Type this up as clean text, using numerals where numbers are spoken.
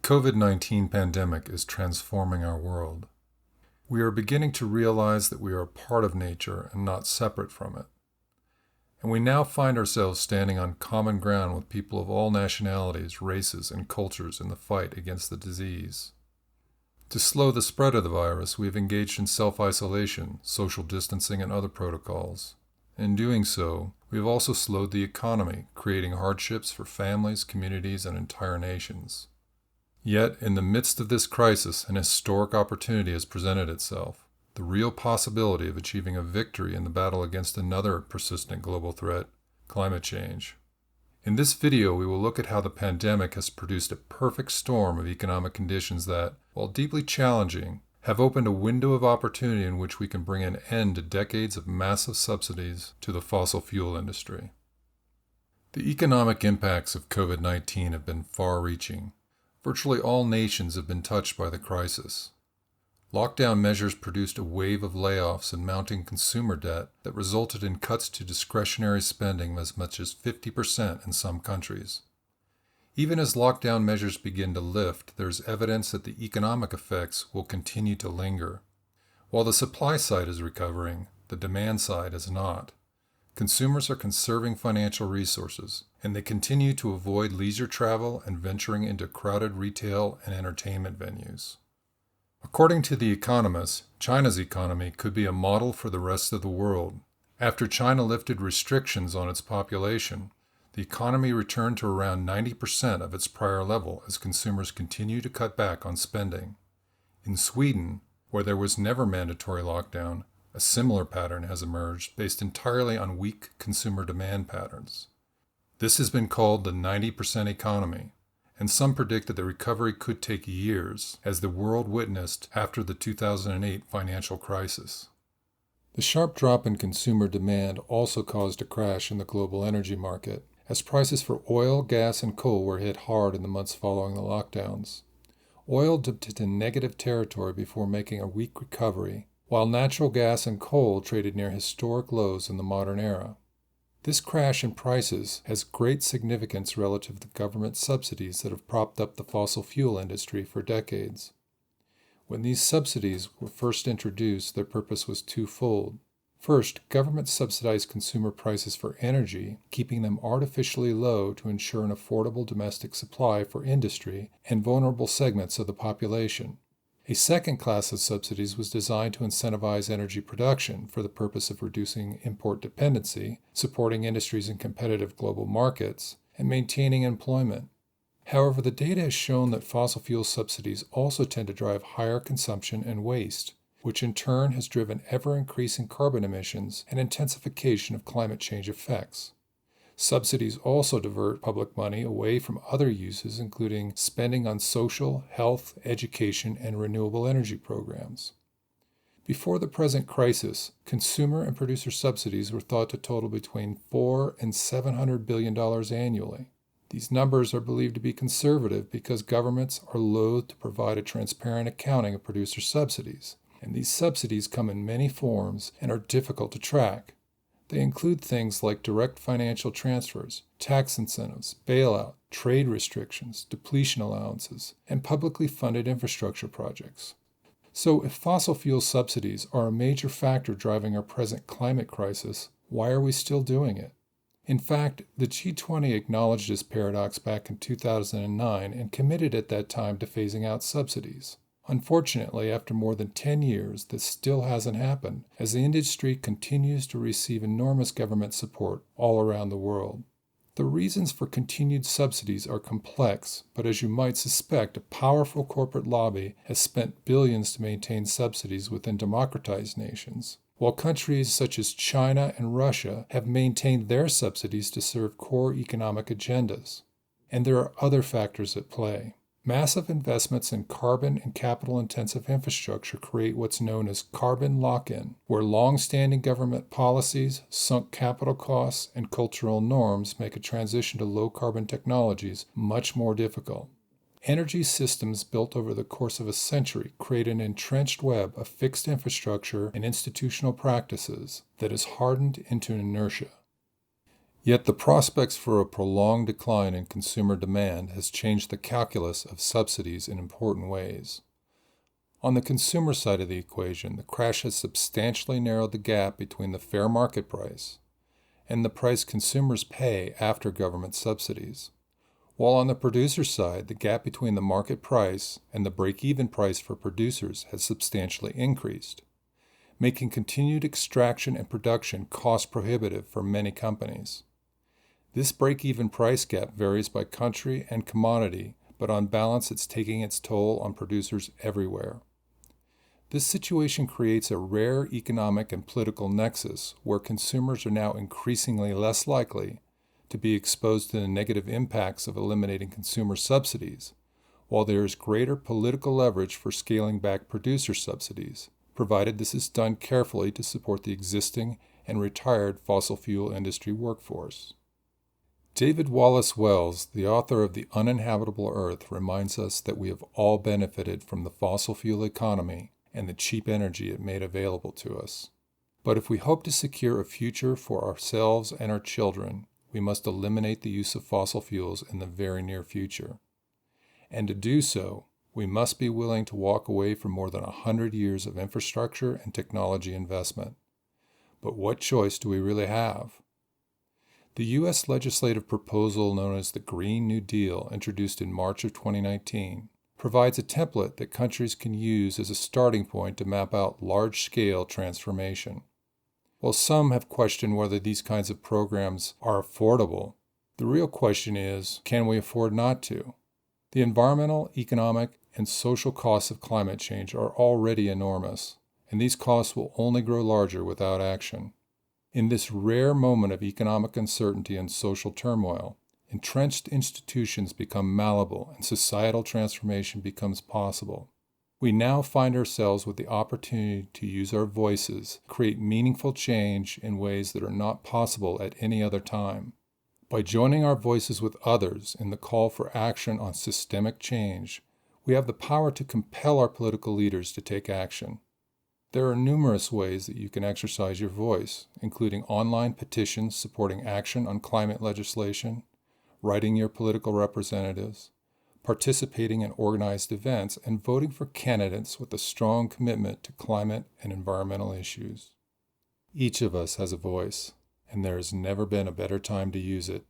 COVID-19 pandemic is transforming our world. We are beginning to realize that we are a part of nature and not separate from it. And we now find ourselves standing on common ground with people of all nationalities, races, and cultures in the fight against the disease. To slow the spread of the virus, we have engaged in self-isolation, social distancing, and other protocols. In doing so, we have also slowed the economy, creating hardships for families, communities, and entire nations. Yet, in the midst of this crisis, an historic opportunity has presented itself, the real possibility of achieving a victory in the battle against another persistent global threat, climate change. In this video, we will look at how the pandemic has produced a perfect storm of economic conditions that, while deeply challenging, have opened a window of opportunity in which we can bring an end to decades of massive subsidies to the fossil fuel industry. The economic impacts of COVID-19 have been far-reaching. Virtually all nations have been touched by the crisis. Lockdown measures produced a wave of layoffs and mounting consumer debt that resulted in cuts to discretionary spending of as much as 50% in some countries. Even as lockdown measures begin to lift, there is evidence that the economic effects will continue to linger. While the supply side is recovering, the demand side is not. Consumers are conserving financial resources, and they continue to avoid leisure travel and venturing into crowded retail and entertainment venues. According to The Economist, China's economy could be a model for the rest of the world. After China lifted restrictions on its population, the economy returned to around 90% of its prior level as consumers continue to cut back on spending. In Sweden, where there was never mandatory lockdown, a similar pattern has emerged based entirely on weak consumer demand patterns. This has been called the 90% economy, and some predict that the recovery could take years, as the world witnessed after the 2008 financial crisis. The sharp drop in consumer demand also caused a crash in the global energy market, as prices for oil, gas, and coal were hit hard in the months following the lockdowns. Oil dipped into negative territory before making a weak recovery, while natural gas and coal traded near historic lows in the modern era. This crash in prices has great significance relative to government subsidies that have propped up the fossil fuel industry for decades. When these subsidies were first introduced, their purpose was twofold. First, government subsidized consumer prices for energy, keeping them artificially low to ensure an affordable domestic supply for industry and vulnerable segments of the population. A second class of subsidies was designed to incentivize energy production for the purpose of reducing import dependency, supporting industries in competitive global markets, and maintaining employment. However, the data has shown that fossil fuel subsidies also tend to drive higher consumption and waste, which in turn has driven ever-increasing carbon emissions and intensification of climate change effects. Subsidies also divert public money away from other uses, including spending on social, health, education, and renewable energy programs. Before the present crisis, consumer and producer subsidies were thought to total between $400 and $700 billion annually. These numbers are believed to be conservative because governments are loath to provide a transparent accounting of producer subsidies, and these subsidies come in many forms and are difficult to track. They include things like direct financial transfers, tax incentives, bailout, trade restrictions, depletion allowances, and publicly funded infrastructure projects. So if fossil fuel subsidies are a major factor driving our present climate crisis, why are we still doing it? In fact, the G20 acknowledged this paradox back in 2009 and committed at that time to phasing out subsidies. Unfortunately, after more than 10 years, this still hasn't happened, as the industry continues to receive enormous government support all around the world. The reasons for continued subsidies are complex, but as you might suspect, a powerful corporate lobby has spent billions to maintain subsidies within democratized nations, while countries such as China and Russia have maintained their subsidies to serve core economic agendas. And there are other factors at play. Massive investments in carbon and capital-intensive infrastructure create what's known as carbon lock-in, where long-standing government policies, sunk capital costs, and cultural norms make a transition to low-carbon technologies much more difficult. Energy systems built over the course of a century create an entrenched web of fixed infrastructure and institutional practices that is hardened into inertia. Yet the prospects for a prolonged decline in consumer demand has changed the calculus of subsidies in important ways. On the consumer side of the equation, the crash has substantially narrowed the gap between the fair market price and the price consumers pay after government subsidies. While on the producer side, the gap between the market price and the break-even price for producers has substantially increased, making continued extraction and production cost prohibitive for many companies. This break-even price gap varies by country and commodity, but on balance it's taking its toll on producers everywhere. This situation creates a rare economic and political nexus where consumers are now increasingly less likely to be exposed to the negative impacts of eliminating consumer subsidies, while there is greater political leverage for scaling back producer subsidies, provided this is done carefully to support the existing and retired fossil fuel industry workforce. David Wallace Wells, the author of The Uninhabitable Earth, reminds us that we have all benefited from the fossil fuel economy and the cheap energy it made available to us. But if we hope to secure a future for ourselves and our children, we must eliminate the use of fossil fuels in the very near future. And to do so, we must be willing to walk away from more than 100 years of infrastructure and technology investment. But what choice do we really have? The U.S. legislative proposal known as the Green New Deal, introduced in March of 2019, provides a template that countries can use as a starting point to map out large-scale transformation. While some have questioned whether these kinds of programs are affordable, the real question is, can we afford not to? The environmental, economic, and social costs of climate change are already enormous, and these costs will only grow larger without action. In this rare moment of economic uncertainty and social turmoil, entrenched institutions become malleable and societal transformation becomes possible. We now find ourselves with the opportunity to use our voices, create meaningful change in ways that are not possible at any other time. By joining our voices with others in the call for action on systemic change, we have the power to compel our political leaders to take action. There are numerous ways that you can exercise your voice, including online petitions supporting action on climate legislation, writing your political representatives, participating in organized events, and voting for candidates with a strong commitment to climate and environmental issues. Each of us has a voice, and there has never been a better time to use it.